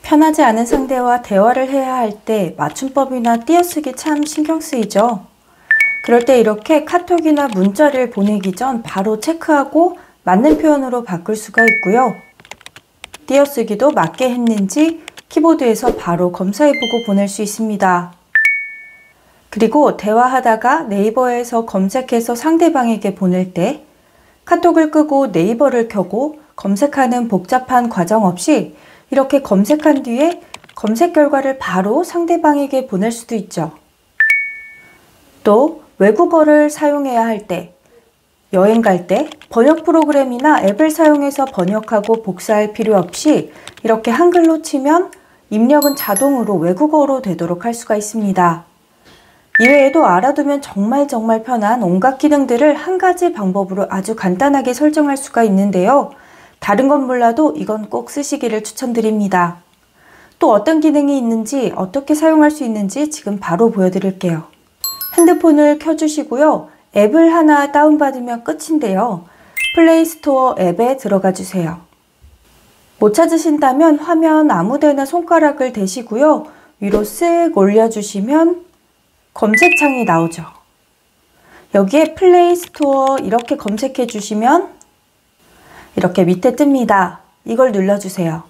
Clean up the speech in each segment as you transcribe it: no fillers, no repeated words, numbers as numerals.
편하지 않은 상대와 대화를 해야 할 때 맞춤법이나 띄어쓰기 참 신경 쓰이죠. 그럴 때 이렇게 카톡이나 문자를 보내기 전 바로 체크하고 맞는 표현으로 바꿀 수가 있고요. 띄어쓰기도 맞게 했는지 키보드에서 바로 검사해보고 보낼 수 있습니다. 그리고 대화하다가 네이버에서 검색해서 상대방에게 보낼 때 카톡을 끄고 네이버를 켜고 검색하는 복잡한 과정 없이 이렇게 검색한 뒤에 검색 결과를 바로 상대방에게 보낼 수도 있죠. 또 외국어를 사용해야 할 때, 여행 갈 때 번역 프로그램이나 앱을 사용해서 번역하고 복사할 필요 없이 이렇게 한글로 치면 입력은 자동으로 외국어로 되도록 할 수가 있습니다. 이외에도 알아두면 정말 편한 온갖 기능들을 한 가지 방법으로 아주 간단하게 설정할 수가 있는데요. 다른 건 몰라도 이건 꼭 쓰시기를 추천드립니다. 또 어떤 기능이 있는지 어떻게 사용할 수 있는지 지금 바로 보여드릴게요. 핸드폰을 켜주시고요. 앱을 하나 다운받으면 끝인데요. 플레이스토어 앱에 들어가 주세요. 못 찾으신다면 화면 아무데나 손가락을 대시고요. 위로 쓱 올려주시면 검색창이 나오죠. 여기에 플레이스토어 이렇게 검색해 주시면 이렇게 밑에 뜹니다. 이걸 눌러주세요.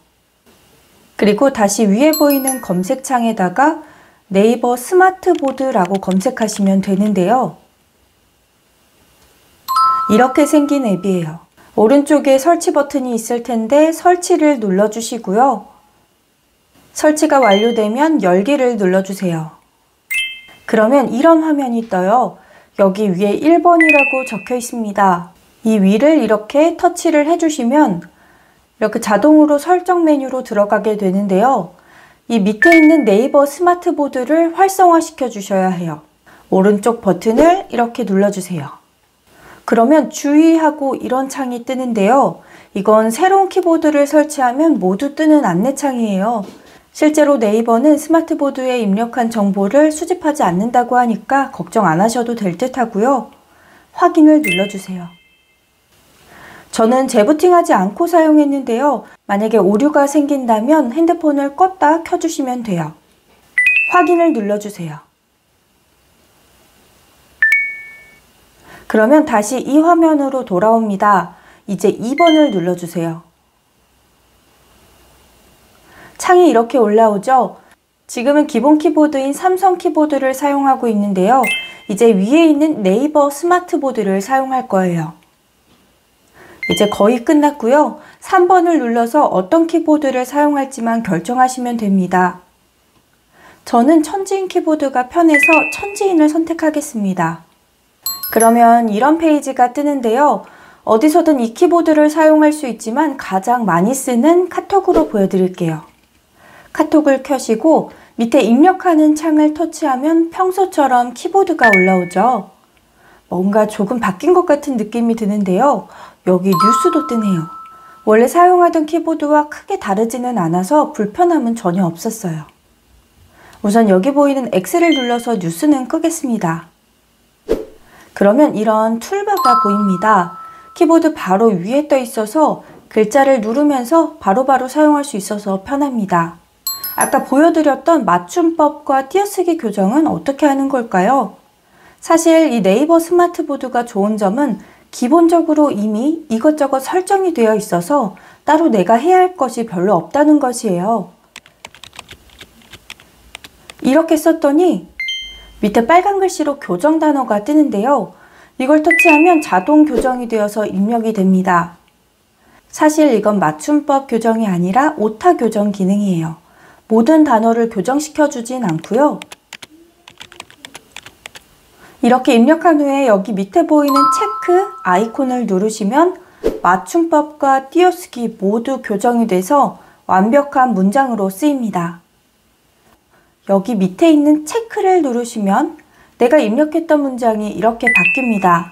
그리고 다시 위에 보이는 검색창에다가 네이버 스마트보드라고 검색하시면 되는데요. 이렇게 생긴 앱이에요. 오른쪽에 설치 버튼이 있을 텐데 설치를 눌러주시고요. 설치가 완료되면 열기를 눌러주세요. 그러면 이런 화면이 떠요. 여기 위에 1번이라고 적혀 있습니다. 이 위를 이렇게 터치를 해주시면 이렇게 자동으로 설정 메뉴로 들어가게 되는데요. 이 밑에 있는 네이버 스마트보드를 활성화시켜 주셔야 해요. 오른쪽 버튼을 이렇게 눌러주세요. 그러면 주의하고 이런 창이 뜨는데요. 이건 새로운 키보드를 설치하면 모두 뜨는 안내창이에요. 실제로 네이버는 스마트보드에 입력한 정보를 수집하지 않는다고 하니까 걱정 안 하셔도 될 듯 하고요. 확인을 눌러주세요. 저는 재부팅하지 않고 사용했는데요. 만약에 오류가 생긴다면 핸드폰을 껐다 켜주시면 돼요. 확인을 눌러주세요. 그러면 다시 이 화면으로 돌아옵니다. 이제 2번을 눌러주세요. 창이 이렇게 올라오죠? 지금은 기본 키보드인 삼성 키보드를 사용하고 있는데요. 이제 위에 있는 네이버 스마트보드를 사용할 거예요. 이제 거의 끝났고요. 3번을 눌러서 어떤 키보드를 사용할지만 결정하시면 됩니다. 저는 천지인 키보드가 편해서 천지인을 선택하겠습니다. 그러면 이런 페이지가 뜨는데요. 어디서든 이 키보드를 사용할 수 있지만 가장 많이 쓰는 카톡으로 보여드릴게요. 카톡을 켜시고 밑에 입력하는 창을 터치하면 평소처럼 키보드가 올라오죠. 뭔가 조금 바뀐 것 같은 느낌이 드는데요. 여기 뉴스도 뜨네요. 원래 사용하던 키보드와 크게 다르지는 않아서 불편함은 전혀 없었어요. 우선 여기 보이는 X를 눌러서 뉴스는 끄겠습니다. 그러면 이런 툴바가 보입니다. 키보드 바로 위에 떠 있어서 글자를 누르면서 바로바로 사용할 수 있어서 편합니다. 아까 보여드렸던 맞춤법과 띄어쓰기 교정은 어떻게 하는 걸까요? 사실 이 네이버 스마트보드가 좋은 점은 기본적으로 이미 이것저것 설정이 되어 있어서 따로 내가 해야 할 것이 별로 없다는 것이에요. 이렇게 썼더니 밑에 빨간 글씨로 교정 단어가 뜨는데요. 이걸 터치하면 자동 교정이 되어서 입력이 됩니다. 사실 이건 맞춤법 교정이 아니라 오타 교정 기능이에요. 모든 단어를 교정시켜 주진 않고요. 이렇게 입력한 후에 여기 밑에 보이는 체크 아이콘을 누르시면 맞춤법과 띄어쓰기 모두 교정이 돼서 완벽한 문장으로 쓰입니다. 여기 밑에 있는 체크를 누르시면 내가 입력했던 문장이 이렇게 바뀝니다.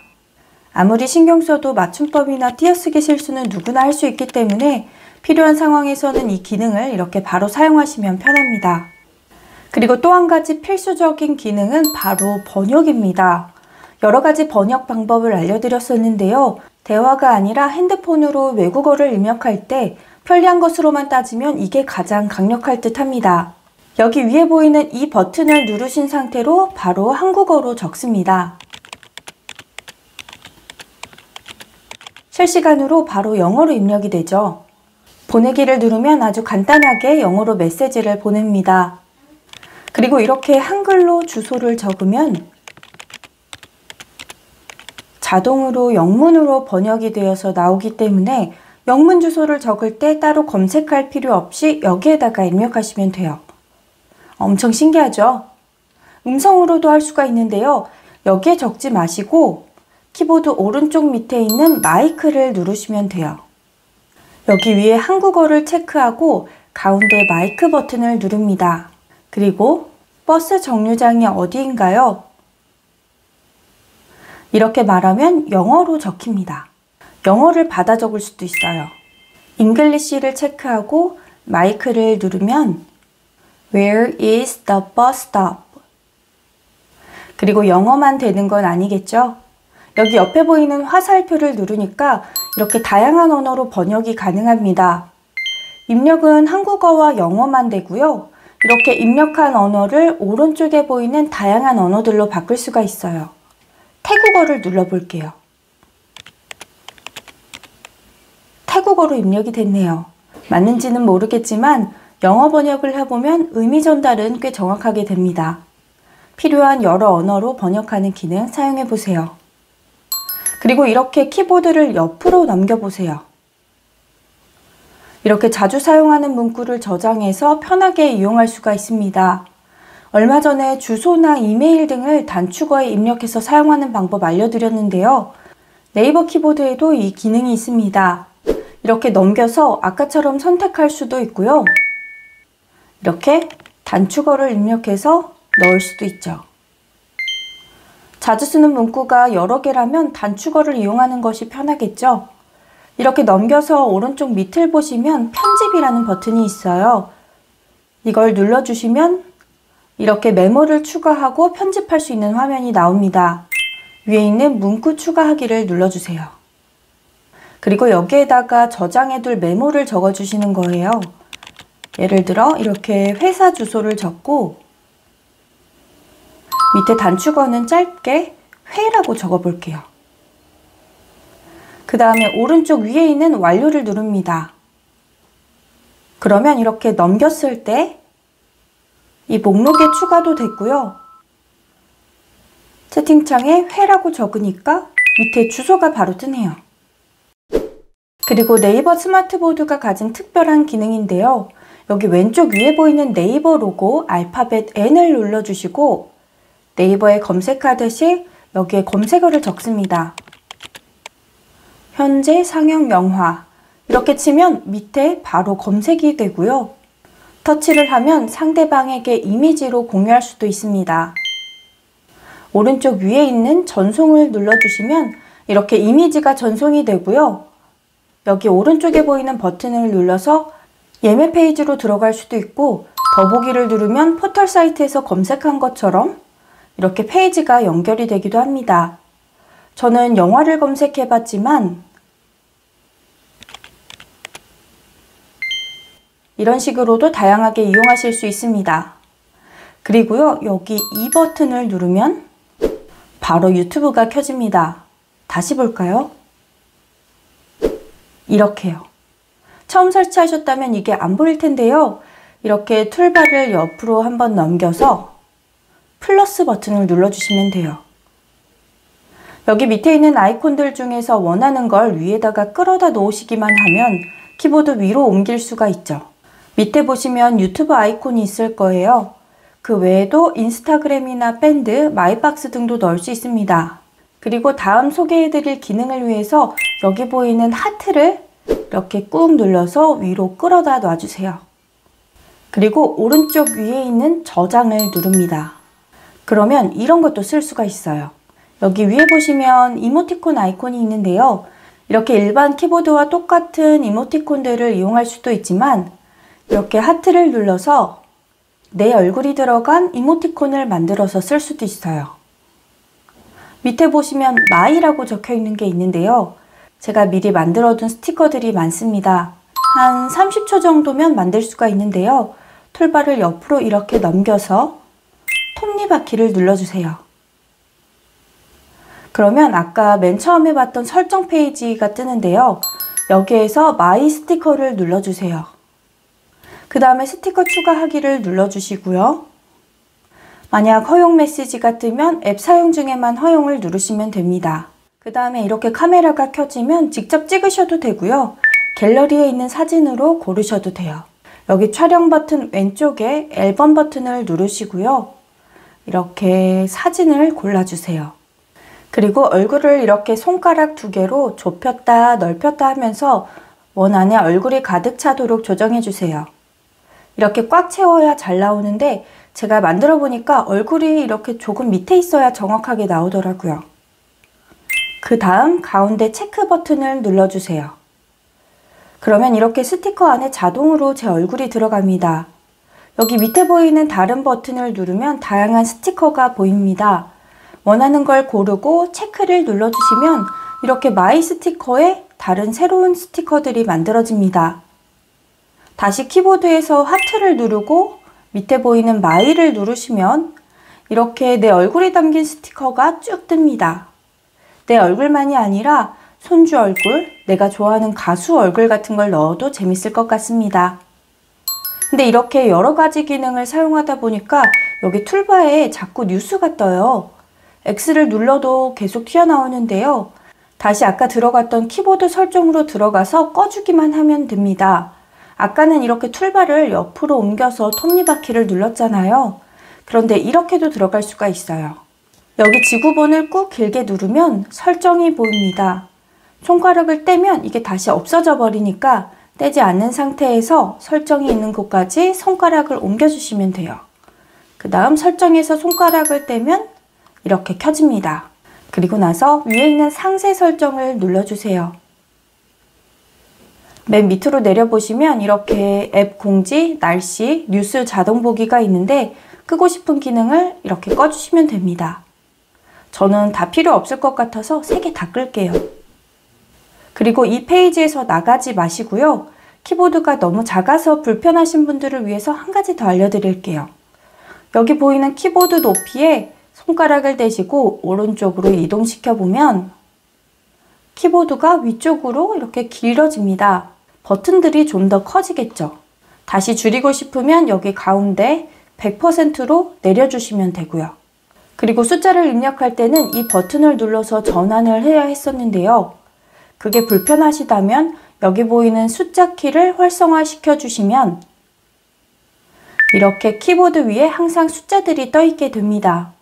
아무리 신경 써도 맞춤법이나 띄어쓰기 실수는 누구나 할 수 있기 때문에 필요한 상황에서는 이 기능을 이렇게 바로 사용하시면 편합니다. 그리고 또 한 가지 필수적인 기능은 바로 번역입니다. 여러 가지 번역 방법을 알려드렸었는데요. 대화가 아니라 핸드폰으로 외국어를 입력할 때 편리한 것으로만 따지면 이게 가장 강력할 듯 합니다. 여기 위에 보이는 이 버튼을 누르신 상태로 바로 한국어로 적습니다. 실시간으로 바로 영어로 입력이 되죠. 보내기를 누르면 아주 간단하게 영어로 메시지를 보냅니다. 그리고 이렇게 한글로 주소를 적으면 자동으로 영문으로 번역이 되어서 나오기 때문에 영문 주소를 적을 때 따로 검색할 필요 없이 여기에다가 입력하시면 돼요. 엄청 신기하죠? 음성으로도 할 수가 있는데요. 여기에 적지 마시고 키보드 오른쪽 밑에 있는 마이크를 누르시면 돼요. 여기 위에 한국어를 체크하고 가운데 마이크 버튼을 누릅니다. 그리고 버스 정류장이 어디인가요? 이렇게 말하면 영어로 적힙니다. 영어를 받아 적을 수도 있어요. 잉글리시를 체크하고 마이크를 누르면 Where is the bus stop? 그리고 영어만 되는 건 아니겠죠? 여기 옆에 보이는 화살표를 누르니까 이렇게 다양한 언어로 번역이 가능합니다. 입력은 한국어와 영어만 되고요. 이렇게 입력한 언어를 오른쪽에 보이는 다양한 언어들로 바꿀 수가 있어요. 태국어를 눌러볼게요. 태국어로 입력이 됐네요. 맞는지는 모르겠지만 영어 번역을 해보면 의미 전달은 꽤 정확하게 됩니다. 필요한 여러 언어로 번역하는 기능 사용해보세요. 그리고 이렇게 키보드를 옆으로 넘겨보세요. 이렇게 자주 사용하는 문구를 저장해서 편하게 이용할 수가 있습니다. 얼마 전에 주소나 이메일 등을 단축어에 입력해서 사용하는 방법 알려드렸는데요. 네이버 키보드에도 이 기능이 있습니다. 이렇게 넘겨서 아까처럼 선택할 수도 있고요. 이렇게 단축어를 입력해서 넣을 수도 있죠. 자주 쓰는 문구가 여러 개라면 단축어를 이용하는 것이 편하겠죠. 이렇게 넘겨서 오른쪽 밑을 보시면 편집이라는 버튼이 있어요. 이걸 눌러주시면 이렇게 메모를 추가하고 편집할 수 있는 화면이 나옵니다. 위에 있는 문구 추가하기를 눌러주세요. 그리고 여기에다가 저장해둘 메모를 적어주시는 거예요. 예를 들어 이렇게 회사 주소를 적고 밑에 단축어는 짧게 회라고 적어볼게요. 그 다음에 오른쪽 위에 있는 완료를 누릅니다. 그러면 이렇게 넘겼을 때 이 목록에 추가도 됐고요. 채팅창에 회라고 적으니까 밑에 주소가 바로 뜨네요. 그리고 네이버 스마트보드가 가진 특별한 기능인데요. 여기 왼쪽 위에 보이는 네이버 로고 알파벳 N을 눌러주시고 네이버에 검색하듯이 여기에 검색어를 적습니다. 현재 상영 영화 이렇게 치면 밑에 바로 검색이 되고요. 터치를 하면 상대방에게 이미지로 공유할 수도 있습니다. 오른쪽 위에 있는 전송을 눌러주시면 이렇게 이미지가 전송이 되고요. 여기 오른쪽에 보이는 버튼을 눌러서 예매 페이지로 들어갈 수도 있고 더보기를 누르면 포털 사이트에서 검색한 것처럼 이렇게 페이지가 연결이 되기도 합니다. 저는 영화를 검색해 봤지만 이런 식으로도 다양하게 이용하실 수 있습니다. 그리고요, 여기 이 버튼을 누르면 바로 유튜브가 켜집니다. 다시 볼까요? 이렇게요. 처음 설치하셨다면 이게 안 보일 텐데요. 이렇게 툴바를 옆으로 한번 넘겨서 플러스 버튼을 눌러주시면 돼요. 여기 밑에 있는 아이콘들 중에서 원하는 걸 위에다가 끌어다 놓으시기만 하면 키보드 위로 옮길 수가 있죠. 밑에 보시면 유튜브 아이콘이 있을 거예요. 그 외에도 인스타그램이나 밴드, 마이박스 등도 넣을 수 있습니다. 그리고 다음 소개해드릴 기능을 위해서 여기 보이는 하트를 이렇게 꾹 눌러서 위로 끌어다 놔주세요. 그리고 오른쪽 위에 있는 저장을 누릅니다. 그러면 이런 것도 쓸 수가 있어요. 여기 위에 보시면 이모티콘 아이콘이 있는데요. 이렇게 일반 키보드와 똑같은 이모티콘들을 이용할 수도 있지만 이렇게 하트를 눌러서 내 얼굴이 들어간 이모티콘을 만들어서 쓸 수도 있어요. 밑에 보시면 마이라고 적혀 있는 게 있는데요. 제가 미리 만들어둔 스티커들이 많습니다. 한 30초 정도면 만들 수가 있는데요. 툴바를 옆으로 이렇게 넘겨서 톱니바퀴를 눌러주세요. 그러면 아까 맨 처음에 봤던 설정 페이지가 뜨는데요. 여기에서 마이 스티커를 눌러주세요. 그 다음에 스티커 추가하기를 눌러주시고요. 만약 허용 메시지가 뜨면 앱 사용 중에만 허용을 누르시면 됩니다. 그 다음에 이렇게 카메라가 켜지면 직접 찍으셔도 되고요. 갤러리에 있는 사진으로 고르셔도 돼요. 여기 촬영 버튼 왼쪽에 앨범 버튼을 누르시고요. 이렇게 사진을 골라주세요. 그리고 얼굴을 이렇게 손가락 2개로 좁혔다 넓혔다 하면서 원 안에 얼굴이 가득 차도록 조정해 주세요. 이렇게 꽉 채워야 잘 나오는데 제가 만들어 보니까 얼굴이 이렇게 조금 밑에 있어야 정확하게 나오더라고요. 그 다음 가운데 체크 버튼을 눌러주세요. 그러면 이렇게 스티커 안에 자동으로 제 얼굴이 들어갑니다. 여기 밑에 보이는 다른 버튼을 누르면 다양한 스티커가 보입니다. 원하는 걸 고르고 체크를 눌러주시면 이렇게 마이 스티커에 다른 새로운 스티커들이 만들어집니다. 다시 키보드에서 하트를 누르고 밑에 보이는 마이를 누르시면 이렇게 내 얼굴이 담긴 스티커가 쭉 뜹니다. 내 얼굴만이 아니라 손주 얼굴, 내가 좋아하는 가수 얼굴 같은 걸 넣어도 재밌을 것 같습니다. 근데 이렇게 여러 가지 기능을 사용하다 보니까 여기 툴바에 자꾸 뉴스가 떠요. X를 눌러도 계속 튀어나오는데요. 다시 아까 들어갔던 키보드 설정으로 들어가서 꺼주기만 하면 됩니다. 아까는 이렇게 툴바를 옆으로 옮겨서 톱니바퀴를 눌렀잖아요. 그런데 이렇게도 들어갈 수가 있어요. 여기 지구본을 꾹 길게 누르면 설정이 보입니다. 손가락을 떼면 이게 다시 없어져 버리니까 떼지 않는 상태에서 설정이 있는 곳까지 손가락을 옮겨주시면 돼요. 그 다음 설정에서 손가락을 떼면 이렇게 켜집니다. 그리고 나서 위에 있는 상세 설정을 눌러주세요. 맨 밑으로 내려보시면 이렇게 앱 공지, 날씨, 뉴스 자동 보기가 있는데 끄고 싶은 기능을 이렇게 꺼주시면 됩니다. 저는 다 필요 없을 것 같아서 3개 다 끌게요. 그리고 이 페이지에서 나가지 마시고요. 키보드가 너무 작아서 불편하신 분들을 위해서 한 가지 더 알려드릴게요. 여기 보이는 키보드 높이에 손가락을 대시고 오른쪽으로 이동시켜 보면 키보드가 위쪽으로 이렇게 길어집니다. 버튼들이 좀 더 커지겠죠. 다시 줄이고 싶으면 여기 가운데 100%로 내려주시면 되고요. 그리고 숫자를 입력할 때는 이 버튼을 눌러서 전환을 해야 했었는데요. 그게 불편하시다면 여기 보이는 숫자 키를 활성화시켜 주시면 이렇게 키보드 위에 항상 숫자들이 떠 있게 됩니다.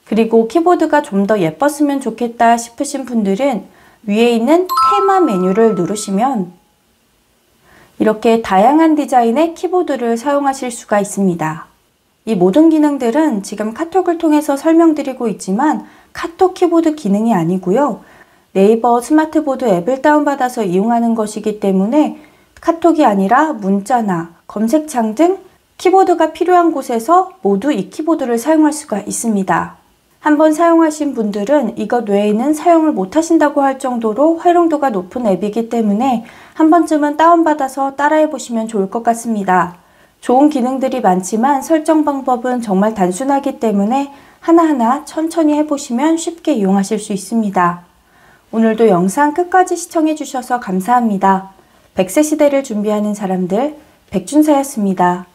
그리고 키보드가 좀 더 예뻤으면 좋겠다 싶으신 분들은 위에 있는 테마 메뉴를 누르시면 이렇게 다양한 디자인의 키보드를 사용하실 수가 있습니다. 이 모든 기능들은 지금 카톡을 통해서 설명드리고 있지만 카톡 키보드 기능이 아니고요. 네이버 스마트보드 앱을 다운받아서 이용하는 것이기 때문에 카톡이 아니라 문자나 검색창 등 키보드가 필요한 곳에서 모두 이 키보드를 사용할 수가 있습니다. 한번 사용하신 분들은 이것 외에는 사용을 못 하신다고 할 정도로 활용도가 높은 앱이기 때문에 한 번쯤은 다운받아서 따라해 보시면 좋을 것 같습니다. 좋은 기능들이 많지만 설정 방법은 정말 단순하기 때문에 하나하나 천천히 해보시면 쉽게 이용하실 수 있습니다. 오늘도 영상 끝까지 시청해 주셔서 감사합니다. 100세 시대를 준비하는 사람들 백준사였습니다.